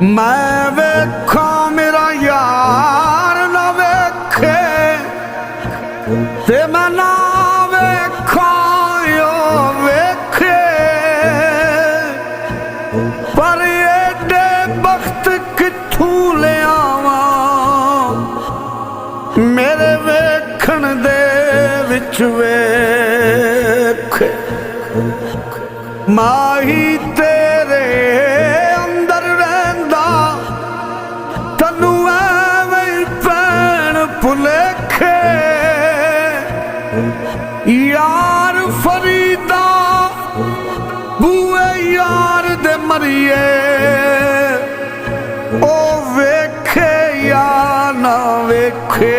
मैं वेखा मेरा यार ना वेखे ते मैं ना वेखा यो वेखे पर एडे बख्त किथों ले आवा मेरे वेखण दे विच वेखे माही तेरे अंदर रहिंदा तन्नू एवें पैण भुलेखे यार फरीदा बूए यार दे मरिए ओ वेखे या ना वेखे